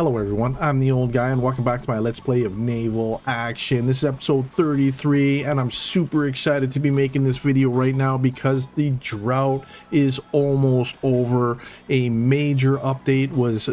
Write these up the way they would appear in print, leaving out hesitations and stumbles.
Hello everyone, I'm the old guy and welcome back to my Let's Play of Naval Action. This is episode 33 and I'm super excited to be making this video right now because the drought is almost over. A major update was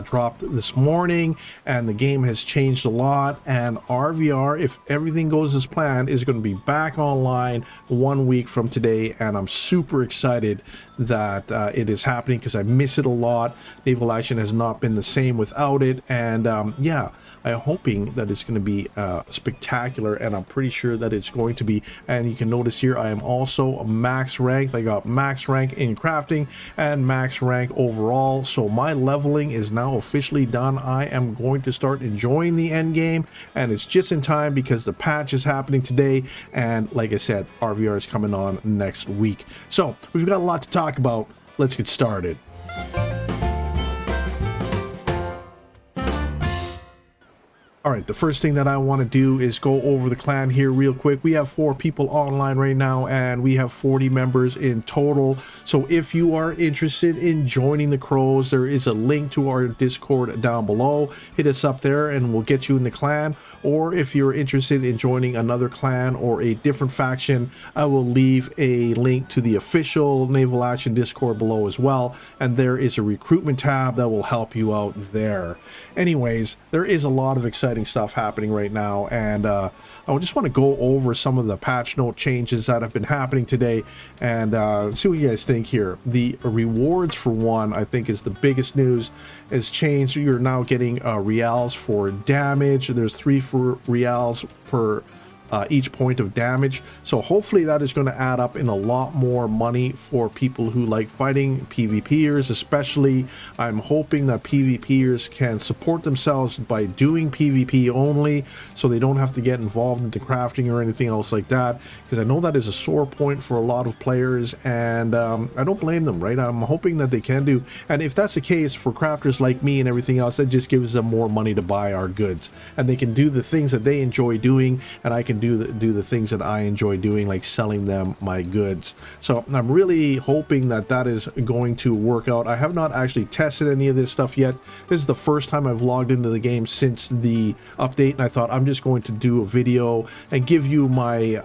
dropped this morning and the game has changed a lot, and RVR, if everything goes as planned, is going to be back online 1 week from today, and I'm super excited that it is happening because I miss it a lot. Naval Action has not been the same without it, and yeah, I'm hoping that it's going to be spectacular, and I'm pretty sure that it's going to be. And you can notice here I am also max ranked. I got max rank in crafting and max rank overall, so my leveling is now officially done. I am going to start enjoying the end game, and it's just in time because the patch is happening today, and like I said, RVR is coming on next week. So we've got a lot to talk about. Let's get started. All right, the first thing that I want to do is go over the clan here real quick. We have 4 people online right now, and we have 40 members in total. So if you are interested in joining the Crows, there is a link to our Discord down below. Hit us up there and we'll get you in the clan. Or if you're interested in joining another clan or a different faction, I will leave a link to the official Naval Action Discord below as well. And there is a recruitment tab that will help you out there. Anyways, there is a lot of exciting stuff happening right now, and I just want to go over some of the patch note changes that have been happening today and see what you guys think here. The rewards, for one, I think is the biggest news, has changed. You're now getting reals for damage. There's 3 for reals per each point of damage, so hopefully that is going to add up in a lot more money for people who like fighting, PvPers especially. I'm hoping that PvPers can support themselves by doing PvP only, so they don't have to get involved into crafting or anything else like that, because I know that is a sore point for a lot of players, and I don't blame them, right? I'm hoping that they can do, and if that's the case for crafters like me and everything else, that just gives them more money to buy our goods, and they can do the things that they enjoy doing, and I can do the things that I enjoy doing, like selling them my goods. So I'm really hoping that that is going to work out. I have not actually tested any of this stuff yet. This is the first time I've logged into the game since the update, and I thought I'm just going to do a video and give you my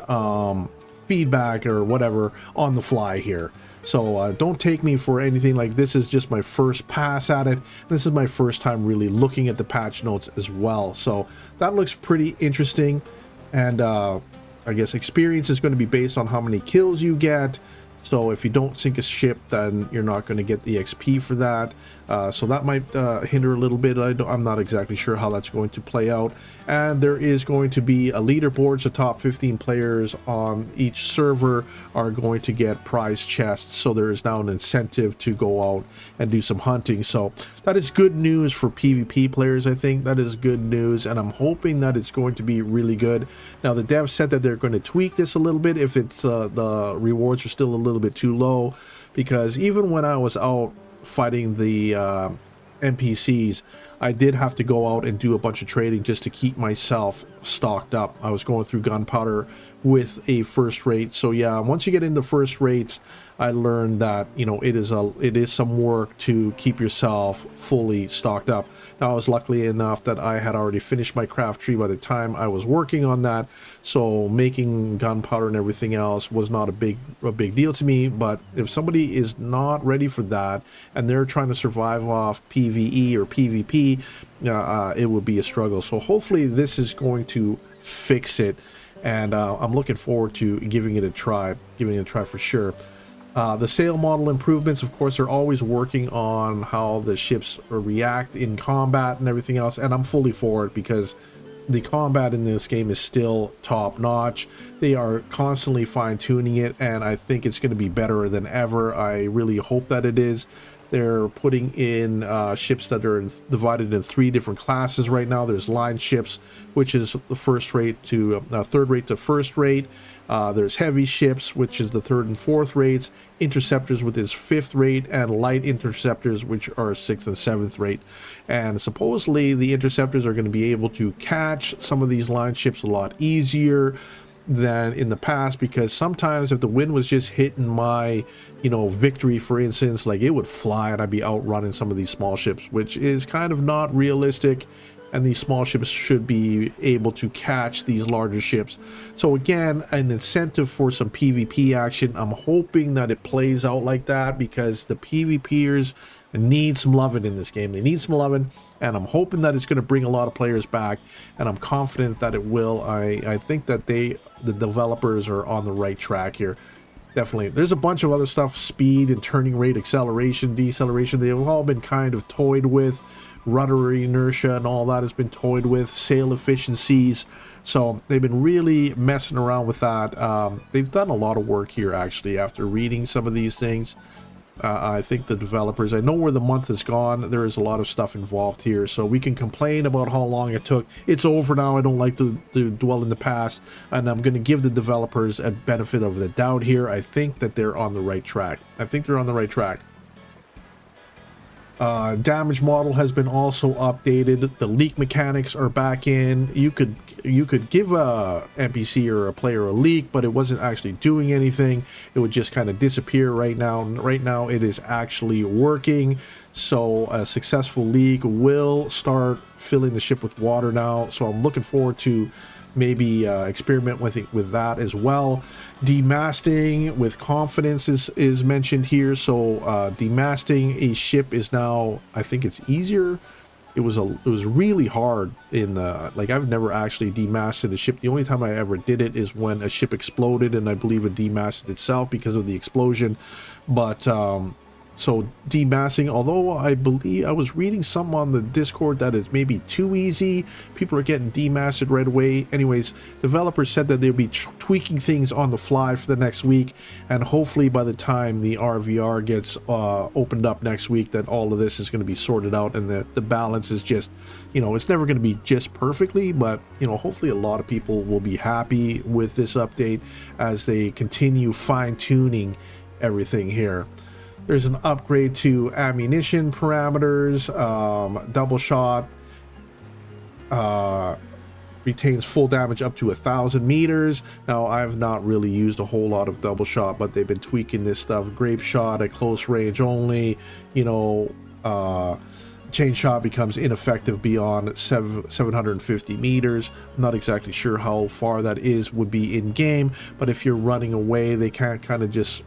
feedback or whatever on the fly here. So don't take me for anything. Like, this is just my first pass at it. This is my first time really looking at the patch notes as well. So that looks pretty interesting. And I guess experience is going to be based on how many kills you get. So if you don't sink a ship, then you're not going to get the XP for that. So that might hinder a little bit. I'm not exactly sure how that's going to play out. And there is going to be a leaderboard, so top 15 players on each server are going to get prize chests. So there is now an incentive to go out and do some hunting. So that is good news for PvP players. I think that is good news, and I'm hoping that it's going to be really good. Now, the devs said that they're going to tweak this a little bit if it's the rewards are still a little bit too low, because even when I was out fighting the NPCs, I did have to go out and do a bunch of trading just to keep myself stocked up. I was going through gunpowder with a first rate. So yeah, once you get into first rates, I learned that, you know, it is some work to keep yourself fully stocked up. Now, I was lucky enough that I had already finished my craft tree by the time I was working on that, so making gunpowder and everything else was not a big deal to me. But if somebody is not ready for that and they're trying to survive off PvE or PvP, it would be a struggle. So hopefully this is going to fix it, and I'm looking forward to giving it a try for sure. The sail model improvements, of course, are always working on how the ships react in combat and everything else, and I'm fully for it because the combat in this game is still top notch. They are constantly fine-tuning it, and I think it's going to be better than ever. I really hope that it is. They're putting in ships that are divided in 3 different classes right now. There's line ships, which is the first rate to third rate to first rate. There's heavy ships, which is the 3rd and 4th rates, interceptors, with his 5th rate, and light interceptors, which are 6th and 7th rate. And supposedly the interceptors are going to be able to catch some of these line ships a lot easier. than in the past, because sometimes if the wind was just hitting my, you know, victory, for instance, like it would fly and I'd be outrunning some of these small ships, which is kind of not realistic. And these small ships should be able to catch these larger ships. So again, an incentive for some PvP action. I'm hoping that it plays out like that, because the PvPers need some loving in this game. They need some loving, and I'm hoping that it's going to bring a lot of players back, and I'm confident that it will. I think that the developers are on the right track here. Definitely. There's a bunch of other stuff: speed and turning rate, acceleration, deceleration. They've all been kind of toyed with. Rudder inertia and all that has been toyed with. Sail efficiencies. So they've been really messing around with that. They've done a lot of work here, actually, after reading some of these things. I think the developers, I know where the month has gone. There is a lot of stuff involved here, so we can complain about how long it took. It's over now. I don't like to dwell in the past, and I'm going to give the developers a benefit of the doubt here. I think that they're on the right track. I think they're on the right track. Damage model has been also updated. The leak mechanics are back in. You could give a NPC or a player a leak, but it wasn't actually doing anything. It would just kind of disappear. Right now it is actually working. So a successful leak will start filling the ship with water now. So I'm looking forward to maybe experiment with that as well. Demasting with confidence is mentioned here. So demasting a ship is now, I think it's easier. It was really hard in like, I've never actually demasted a ship. The only time I ever did it is when a ship exploded, and I believe it demasted itself because of the explosion. But so demassing, although I believe I was reading some on the Discord that is maybe too easy. People are getting demasted right away. Anyways, developers said that they'll be tweaking things on the fly for the next week, and hopefully by the time the RVR gets opened up next week, that all of this is going to be sorted out, and the balance is just, you know, it's never going to be just perfectly, but, you know, hopefully a lot of people will be happy with this update as they continue fine-tuning everything here. There's an upgrade to ammunition parameters. Double shot retains full damage up to 1,000 meters. Now, I've not really used a whole lot of double shot, but they've been tweaking this stuff. Grape shot at close range only. You know, chain shot becomes ineffective beyond 750 meters. I'm not exactly sure how far that would be in game, but if you're running away, they can't kind of just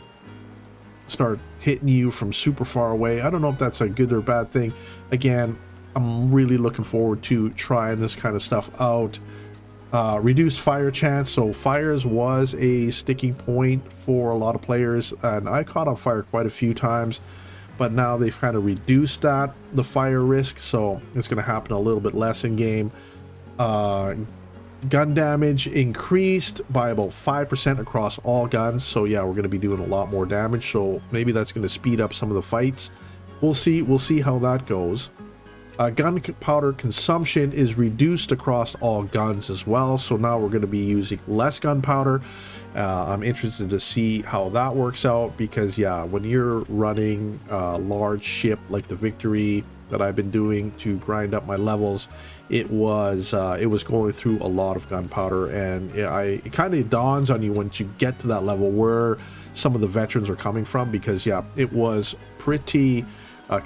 start hitting you from super far away. I don't know if that's a good or bad thing. Again, I'm really looking forward to trying this kind of stuff out. Reduced fire chance. So fires was a sticking point for a lot of players, and I caught on fire quite a few times, but now they've kind of reduced the fire risk, so it's going to happen a little bit less in game. Gun damage increased by about 5% across all guns. So yeah, we're going to be doing a lot more damage. So maybe that's going to speed up some of the fights. We'll see how that goes. Gunpowder consumption is reduced across all guns as well. So now we're going to be using less gunpowder. I'm interested to see how that works out, because yeah, when you're running a large ship like the Victory that I've been doing to grind up my levels, it was going through a lot of gunpowder, and it kind of dawns on you once you get to that level where some of the veterans are coming from, because yeah, it was pretty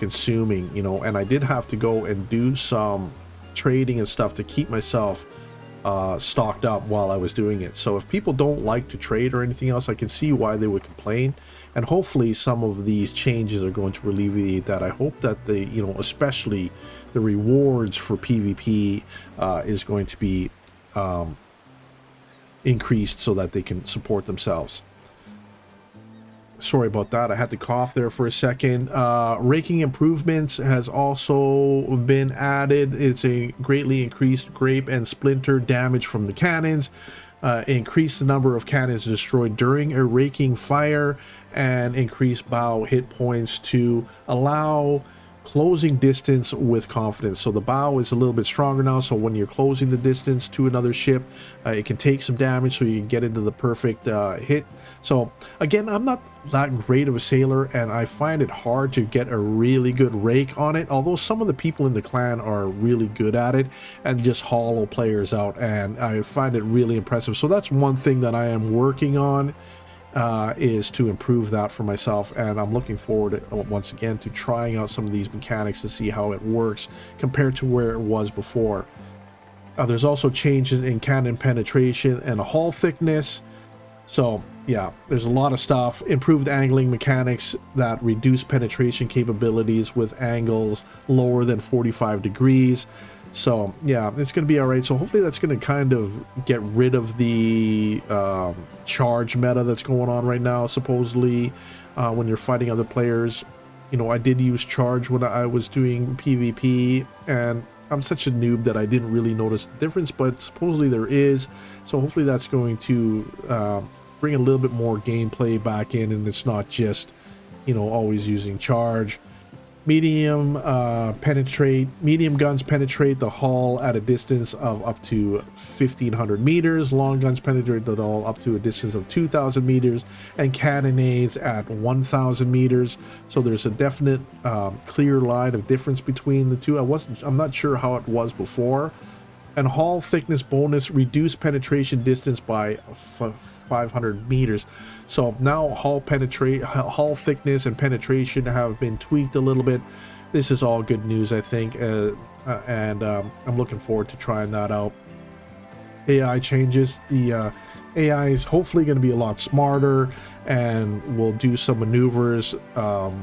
consuming, you know. And I did have to go and do some trading and stuff to keep myself stocked up while I was doing it. So if people don't like to trade or anything else, I can see why they would complain, and hopefully some of these changes are going to alleviate that. I hope that you know, especially the rewards for PvP is going to be increased so that they can support themselves. Sorry about that, I had to cough there for a second. Raking improvements has also been added. It's a greatly increased grape and splinter damage from the cannons, increase the number of cannons destroyed during a raking fire, and increase bow hit points to allow closing distance with confidence. So the bow is a little bit stronger now, so when you're closing the distance to another ship, it can take some damage, so you can get into the perfect hit. So again, I'm not that great of a sailor, and I find it hard to get a really good rake on it, although some of the people in the clan are really good at it and just hollow players out, and I find it really impressive. So that's one thing that I am working on, is to improve that for myself, and I'm looking forward once again to trying out some of these mechanics to see how it works compared to where it was before. There's also changes in cannon penetration and hull thickness. So yeah, there's a lot of stuff. Improved angling mechanics that reduce penetration capabilities with angles lower than 45 degrees. So yeah, it's going to be all right. So hopefully that's going to kind of get rid of the charge meta that's going on right now, supposedly, when you're fighting other players. You know, I did use charge when I was doing PvP, and I'm such a noob that I didn't really notice the difference, but supposedly there is. So hopefully that's going to bring a little bit more gameplay back in, and it's not just, you know, always using charge. Medium guns penetrate the hull at a distance of up to 1,500 meters. Long guns penetrate the hull up to a distance of 2,000 meters, and cannonades at 1,000 meters. So there's a definite clear line of difference between the two. I'm not sure how it was before. And hull thickness bonus, reduced penetration distance by 500 meters. So now hull thickness and penetration have been tweaked a little bit. This is all good news, I think, and I'm looking forward to trying that out. AI changes. The AI is hopefully going to be a lot smarter, and will do some maneuvers that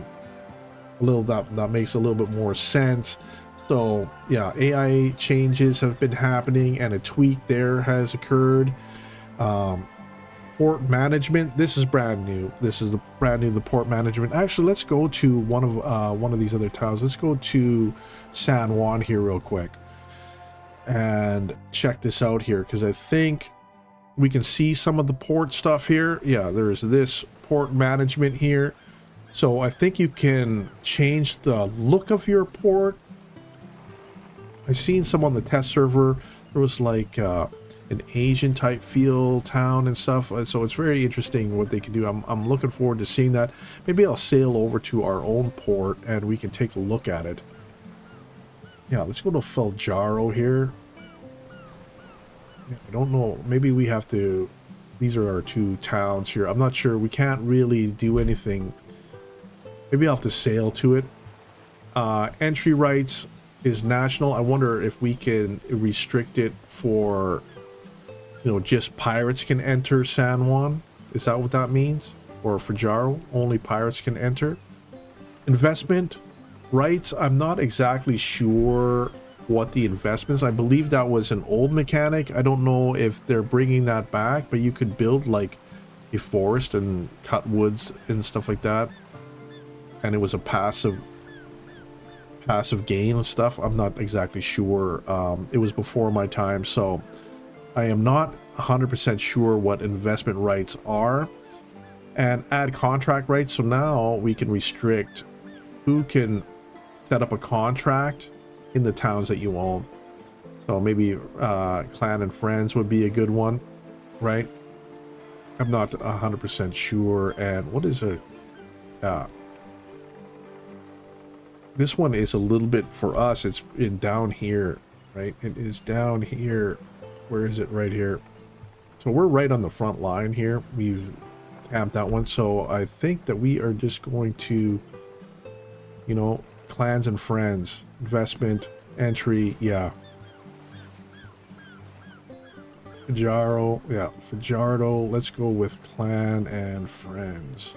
makes a little bit more sense. So yeah, AI changes have been happening, and a tweak there has occurred. Port management, this is brand new. This is the port management. Actually, let's go to one of these other towns. Let's go to San Juan here real quick and check this out here, because I think we can see some of the port stuff here. Yeah, there's this port management here. So I think you can change the look of your port. I've seen some on the test server. There was like an Asian type feel town and stuff. So it's very interesting what they can do. I'm looking forward to seeing that. Maybe I'll sail over to our own port and we can take a look at it. Yeah, let's go to Feljaro here. I don't know. Maybe we have to... These are our two towns here. I'm not sure. We can't really do anything. Maybe I'll have to sail to it. Entry rights is national. I wonder if we can restrict it for, you know, just pirates can enter San Juan. Is that what that means? Or for Jaro, only pirates can enter? Investment rights, I'm not exactly sure what the investments. I believe that was an old mechanic. I don't know if they're bringing that back, but you could build like a forest and cut woods and stuff like that, and it was a passive gain and stuff. I'm not exactly sure. It was before my time, so I am not 100% sure what investment rights are. And add contract rights, so now we can restrict who can set up a contract in the towns that you own. So maybe clan and friends would be a good one, right? I'm not 100% sure. And what is it? This one is a little bit for us. It's in down here, right? It is down here. Where is it? Right here. So we're right on the front line here. We've camped that one. So I think that we are just going to, you know, clans and friends, investment, entry, yeah. Fajardo, yeah, Fajardo. Let's go with clan and friends.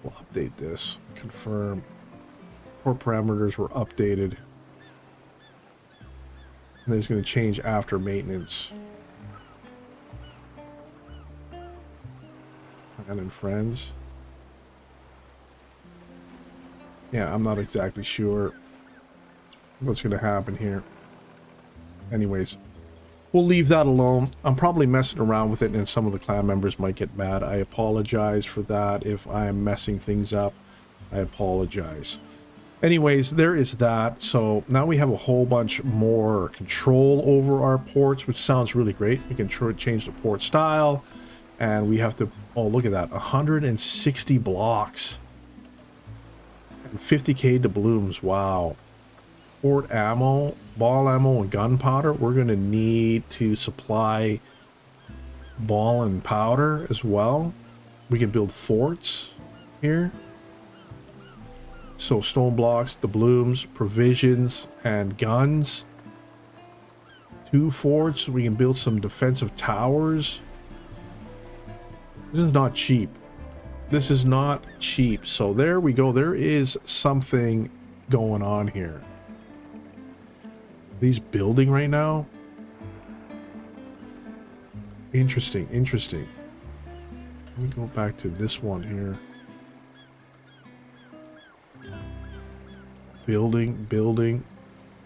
We'll update this. Confirm. Core parameters were updated. And it's going to change after maintenance. Clan and friends. Yeah, I'm not exactly sure what's going to happen here. Anyways, we'll leave that alone. I'm probably messing around with it, and some of the clan members might get mad. I apologize for that. If I'm messing things up, I apologize. Anyways, there is that. So now we have a whole bunch more control over our ports, which sounds really great. We can change the port style, and we have to, oh, look at that, 160 blocks and 50k doubloons. Wow. Port ammo, ball ammo, and gunpowder. We're going to need to supply ball and powder as well. We can build forts here. So stone blocks, doubloons, provisions, and guns. 2 forts. We can build some defensive towers. This is not cheap. This is not cheap. So there we go. There is something going on here. These building right now. Interesting, interesting. Let me go back to this one here. Building.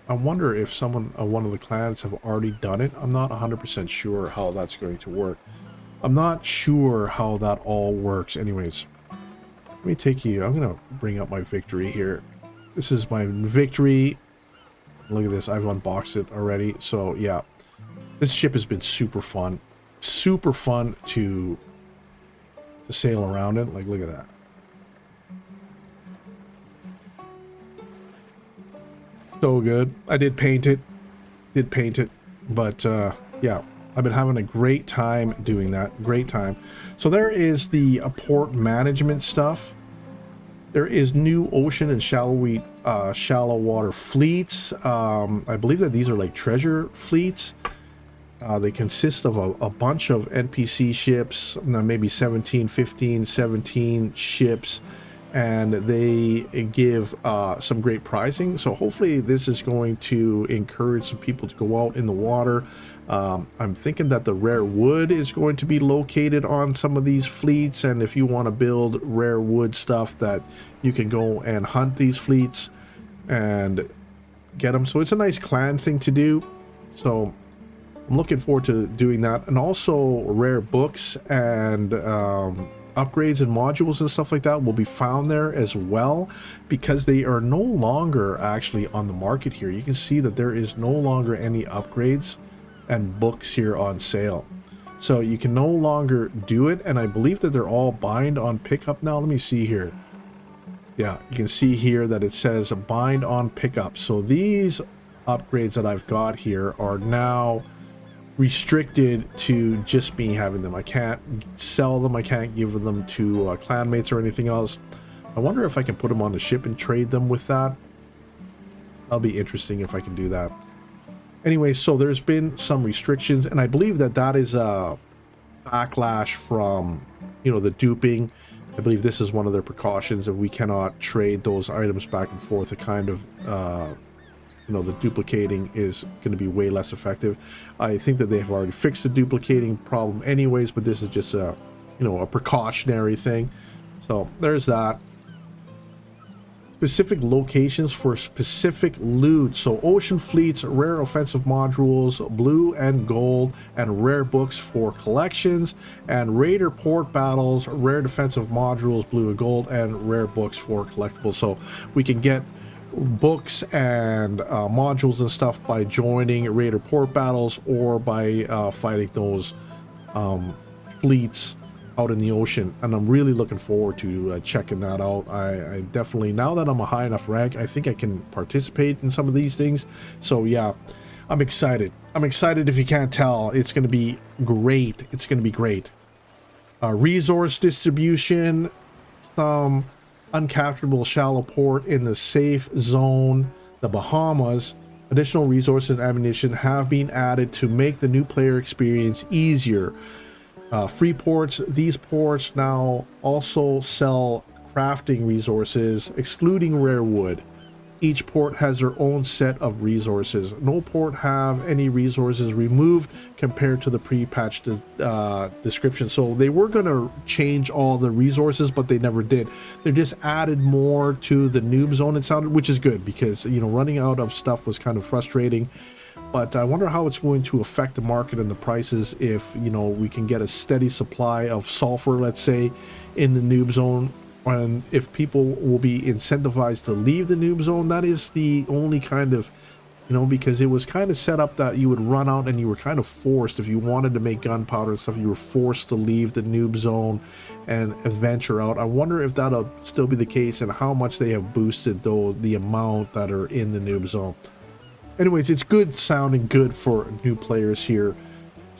I wonder if one of the clans have already done it. I'm not 100% sure how that's going to work. I'm not sure how that all works. Anyways, let me take you. I'm going to bring up my victory here. This is my victory. Look at this. I've unboxed it already. So yeah, this ship has been super fun. Super fun to sail around it. Like, look at that. So good. I did paint it, but yeah, I've been having a great time doing that. Great time. So there is the port management stuff. There is new ocean and shallow water fleets. I believe that these are like treasure fleets. They consist of a bunch of NPC ships, maybe 17, 15, 17 ships, and they give some great pricing. So hopefully this is going to encourage some people to go out in the water. I'm thinking that the rare wood is going to be located on some of these fleets, and if you want to build rare wood stuff, that you can go and hunt these fleets and get them. So it's a nice clan thing to do. So I'm looking forward to doing that. And also rare books and upgrades and modules and stuff like that will be found there as well, because they are no longer actually on the market here. You can see that there is no longer any upgrades and books here on sale, so you can no longer do it. And I believe that they're all bind on pickup now. Let me see here. Yeah, you can see here that it says bind on pickup. So these upgrades that I've got here are now restricted to just me having them. I can't sell them. I can't give them to clanmates or anything else. I wonder if I can put them on the ship and trade them with that. That'll be interesting if I can do that. Anyway, so there's been some restrictions, and I believe that that is a backlash from, you know, the duping. I believe this is one of their precautions, and we cannot trade those items back and forth. A kind of you know, the duplicating is going to be way less effective. I think that they have already fixed the duplicating problem anyways, but this is just a, you know, a precautionary thing. So there's that. Specific locations for specific loot. So ocean fleets, rare offensive modules, blue and gold, and rare books for collections, and raider port battles, rare defensive modules, blue and gold, and rare books for collectibles. So we can get books and modules and stuff by joining raider port battles, or by fighting those fleets out in the ocean. And I'm really looking forward to checking that out. I definitely, now that I'm a high enough rank, I think I can participate in some of these things. So yeah, I'm excited. I'm excited. If you can't tell, it's going to be great. It's going to be great. Resource distribution, some uncapturable shallow port in the safe zone, the Bahamas. Additional resources and ammunition have been added to make the new player experience easier. Free ports. These ports now also sell crafting resources, excluding rare wood. Each port has their own set of resources. No port have any resources removed compared to the pre-patched description. So they were going to change all the resources, but they never did. They just added more to the noob zone, it sounded, which is good, because, you know, running out of stuff was kind of frustrating. But I wonder how it's going to affect the market and the prices if, you know, we can get a steady supply of sulfur, let's say, in the noob zone. and if people will be incentivized to leave the noob zone. That is the only kind of, because it was kind of set up that you would run out and you were kind of forced, if you wanted to make gunpowder and stuff, you were forced to leave the noob zone and venture out. I wonder if that'll still be the case and how much they have boosted though the amount that are in the noob zone. Anyways, it's good sounding good for new players here.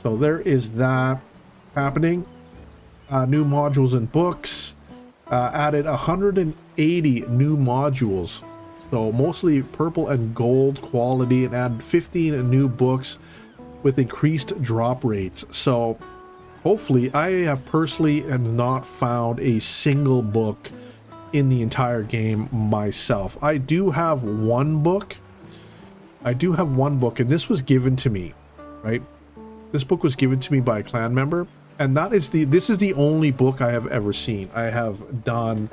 So there is that happening. New modules and books. Added 180 new modules. So mostly purple and gold quality, and added 15 new books with increased drop rates. So hopefully, I have personally not found a single book in the entire game myself. I do have one book. And this was given to me, right? This book was given to me by a clan member, and this is the only book I have ever seen. I have done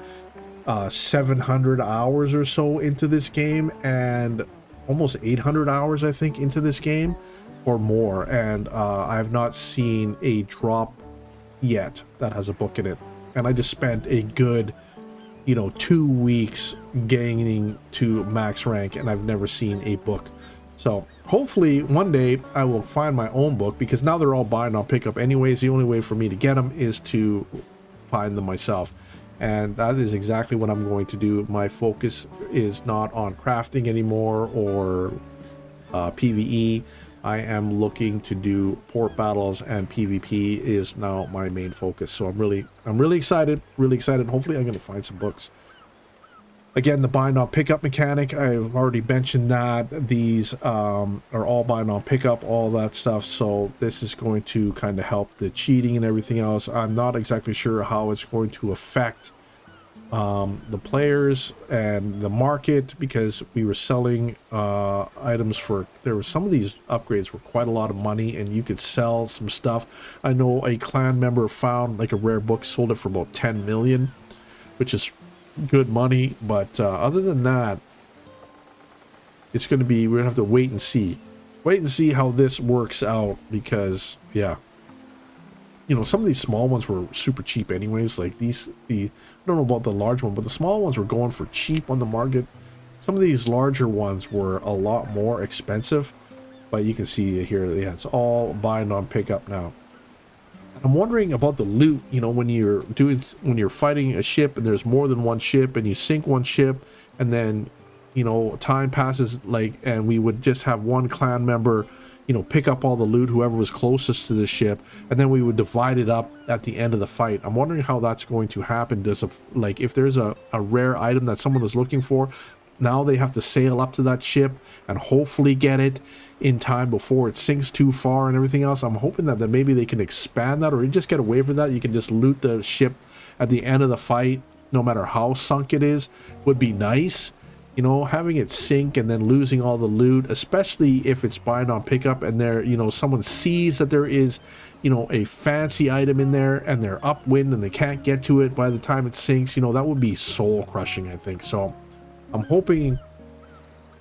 700 hours or so into this game, and almost 800 hours I think into this game or more, and I have not seen a drop yet that has a book in it. And I just spent a good 2 weeks gaining to max rank, and I've never seen a book. So hopefully one day I will find my own book, because now they're all buying on pickup anyways. The only way for me to get them is to find them myself, and that is exactly what I'm going to do. My focus is not on crafting anymore or PvE. I am looking to do port battles, and PvP is now my main focus. So I'm really excited, Hopefully I'm going to find some books. Again, the bind on pickup mechanic, I've already mentioned that. These are all bind on pickup, all that stuff. So this is going to kind of help the cheating and everything else. I'm not exactly sure how it's going to affect the players and the market, because we were selling items for, there were some of these upgrades were quite a lot of money, and you could sell some stuff. I know a clan member found like a rare book, sold it for about 10 million, which is good money. But other than that, it's going to be, we're gonna have to wait and see how this works out, because yeah, some of these small ones were super cheap anyways. Like I don't know about the large one, but the small ones were going for cheap on the market. Some of these larger ones were a lot more expensive, but you can see here, yeah, it's all bind on pickup now. I'm wondering about the loot, when you're fighting a ship and there's more than one ship, and you sink one ship, and then, time passes, and we would just have one clan member, pick up all the loot, whoever was closest to the ship, and then we would divide it up at the end of the fight. I'm wondering how that's going to happen. If there's a rare item that someone is looking for, now they have to sail up to that ship and hopefully get it in time before it sinks too far and everything else. I'm hoping that maybe they can expand that, or you just get away from that. You can just loot the ship at the end of the fight, no matter how sunk it is, would be nice. Having it sink and then losing all the loot, especially if it's bind on pickup and there, someone sees that there is, a fancy item in there, and they're upwind and they can't get to it by the time it sinks, that would be soul crushing, I think. So I'm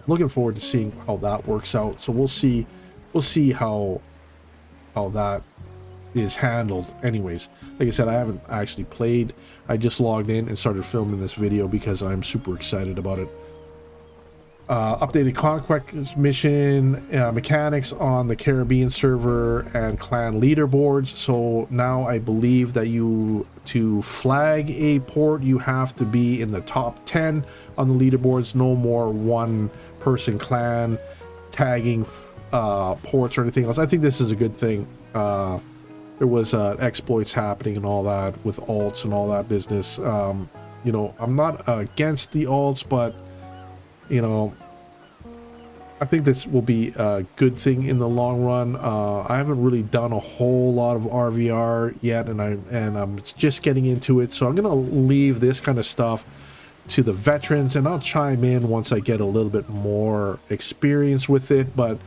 looking forward to seeing how that works out. So we'll see how that is handled. Anyways, like I said, I haven't actually played. I just logged in and started filming this video because I'm super excited about it. Updated Conquest mission mechanics on the Caribbean server and clan leaderboards. So now I believe that to flag a port, you have to be in the top 10 on the leaderboards. No more one person clan tagging ports or anything else. I think this is a good thing. There was exploits happening and all that with alts and all that business. I'm not against the alts, but I think this will be a good thing in the long run. I haven't really done a whole lot of RVR yet, and I'm just getting into it, so I'm gonna leave this kind of stuff to the veterans, and I'll chime in once I get a little bit more experience with it. But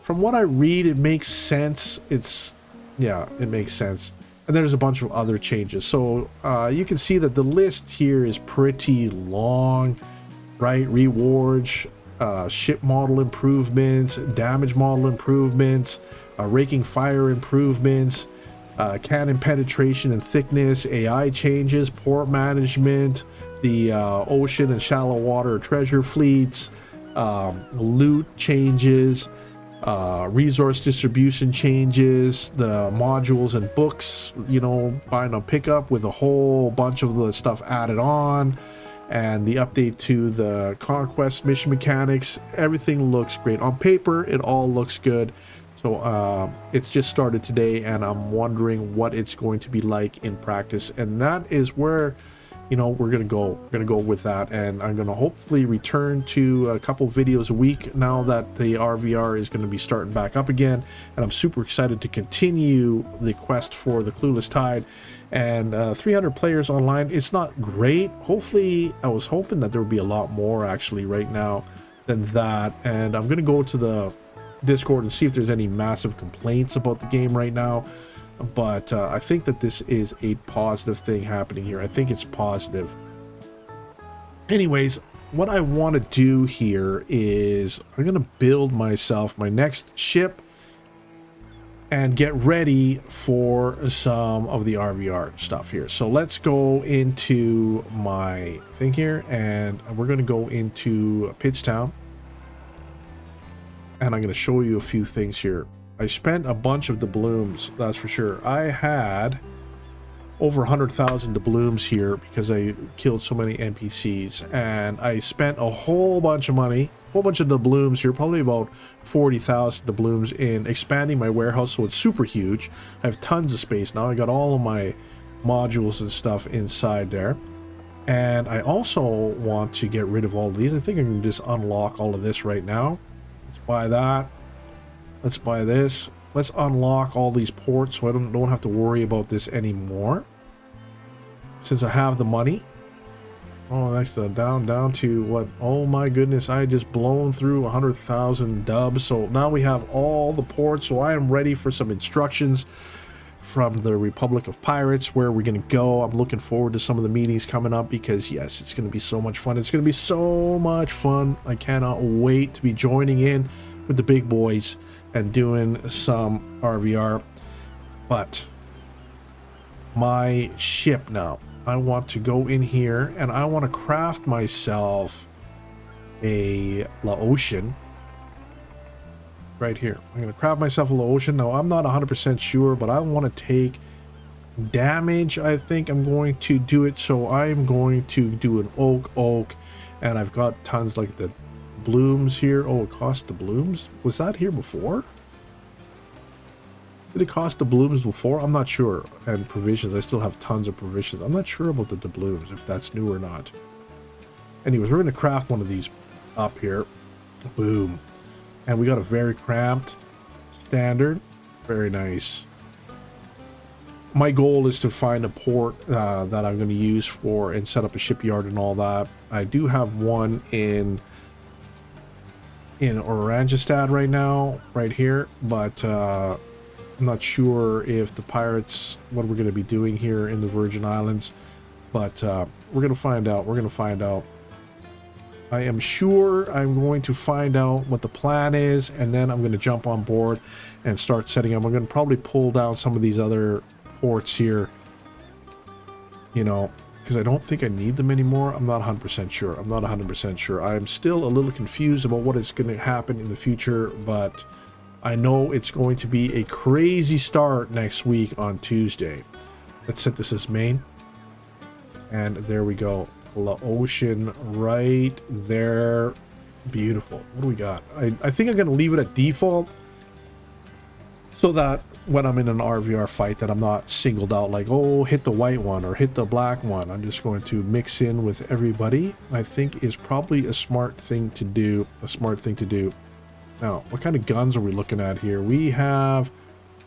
from what I read, it makes sense. It makes sense. And there's a bunch of other changes. So you can see that the list here is pretty long, right? Rewards, ship model improvements, damage model improvements, raking fire improvements, cannon penetration and thickness, AI changes, port management, the ocean and shallow water treasure fleets, loot changes, resource distribution changes, the modules and books, you know, buying a pickup with a whole bunch of the stuff added on, and the update to the Conquest mission mechanics. Everything looks great on paper. It all looks good. So it's just started today, and I'm wondering what it's going to be like in practice, and that is where, you know, we're gonna go with that. And I'm gonna hopefully return to a couple videos a week now that the RVR is going to be starting back up again, and I'm super excited to continue the quest for the Clueless Tide. And 300 players online, it's not great. Hopefully, I was hoping that there would be a lot more actually right now than that. And I'm gonna go to the Discord and see if there's any massive complaints about the game right now. But I think that this is a positive thing happening here. I think it's positive. Anyways, what I want to do here is I'm going to build myself my next ship and get ready for some of the RVR stuff here. So let's go into my thing here, and we're going to go into Pitchtown. And I'm going to show you a few things here. I spent a bunch of doubloons, that's for sure. I had over 100,000 doubloons here because I killed so many NPCs, and I spent a whole bunch of money, a whole bunch of doubloons here, probably about 40,000 doubloons in expanding my warehouse, so it's super huge. I have tons of space now. I got all of my modules and stuff inside there. And I also want to get rid of all of these. I think I can just unlock all of this right now. Let's buy that. Let's buy this. Let's unlock all these ports so I don't have to worry about this anymore, since I have the money. Oh, that's down to what? Oh my goodness, I just blown through 100,000 dubs. So now we have all the ports. So I am ready for some instructions from the Republic of Pirates, where we're going to go. I'm looking forward to some of the meetings coming up, because yes, it's going to be so much fun. It's going to be so much fun. I cannot wait to be joining in with the big boys and doing some RVR. But my ship now, I want to go in here and I want to craft myself a Laotian right here. I'm going to craft myself a Laotian. Now, I'm not 100% sure, but I want to take damage. I think I'm going to do it. So I'm going to do an oak, and I've got tons like the blooms here. Oh, it cost the blooms. Was that here before? Did it cost the blooms before? I'm not sure. And provisions. I still have tons of provisions. I'm not sure about the doubloons, if that's new or not. Anyways, we're going to craft one of these up here. Boom. And we got a very cramped standard. Very nice. My goal is to find a port that I'm going to use for and set up a shipyard and all that. I do have one in Oranjestad right now, right here, but I'm not sure if the pirates, what we're going to be doing here in the Virgin Islands, but we're going to find out. We're going to find out. I am sure I'm going to find out what the plan is, and then I'm going to jump on board and start setting up. I'm going to probably pull down some of these other ports here, you know, because I don't think I need them anymore. I'm not 100% sure. I'm not 100% sure. I'm still a little confused about what is going to happen in the future, but I know it's going to be a crazy start next week on Tuesday. Let's set this as main. And there we go. Laotian right there. Beautiful. What do we got? I think I'm going to leave it at default, so that when I'm in an RVR fight that I'm not singled out like, oh, hit the white one or hit the black one. I'm just going to mix in with everybody. I think is probably a smart thing to do. Now, what kind of guns are we looking at here? We have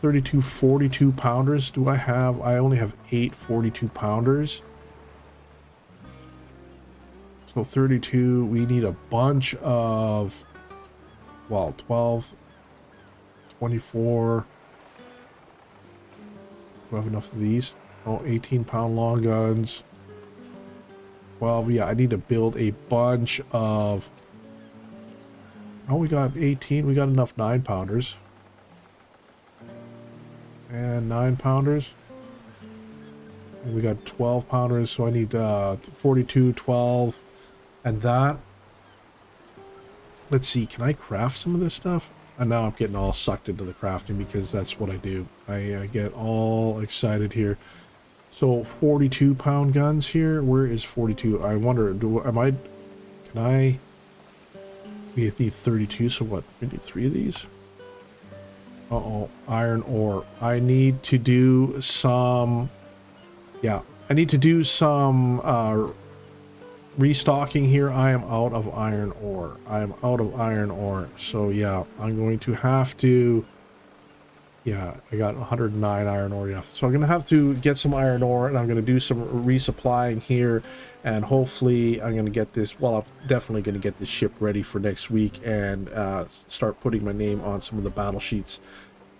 32 42 pounders. I only have 8 42 pounders. So 32, we need a bunch of, well, 12, 24. Do I have enough of these? Oh, 18-pound long guns. 12, yeah, I need to build a bunch of, oh, we got 18, we got enough 9-pounders. and 9-pounders. And we got 12-pounders, so I need 42, 12, and that. Let's see, can I craft some of this stuff? And now I'm getting all sucked into the crafting because that's what I do. I get all excited here. So 42-pound guns here. Where is 42? I wonder, can I? We need 32, so what? We need 3 of these. Uh-oh, iron ore. I need to do some... Yeah, I need to do some restocking here. I am out of iron ore. I am out of iron ore. So yeah, I'm going to have to... Yeah, I got 109 iron ore left. So I'm going to have to get some iron ore, and I'm going to do some resupplying here. And hopefully I'm going to get this... Well, I'm definitely going to get this ship ready for next week and start putting my name on some of the battle sheets.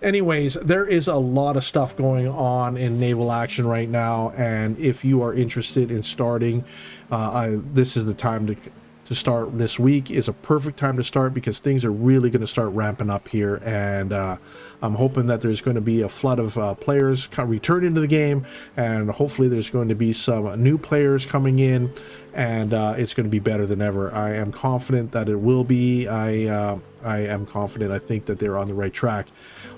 Anyways, there is a lot of stuff going on in naval action right now, and if you are interested in starting, this is the time to start. This week is a perfect time to start because things are really going to start ramping up here, and I'm hoping that there's going to be a flood of players return into the game, and hopefully there's going to be some new players coming in, and it's going to be better than ever. I am confident that it will be. I am confident. I think that they're on the right track.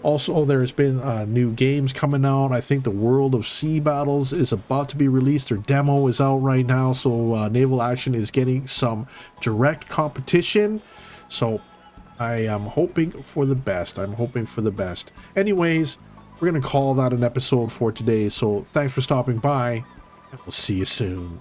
Also, there's been new games coming out. I think the World of Sea Battles is about to be released. Their demo is out right now, so naval action is getting some direct competition. So I am hoping for the best. I'm hoping for the best. Anyways, we're going to call that an episode for today. So thanks for stopping by, and we'll see you soon.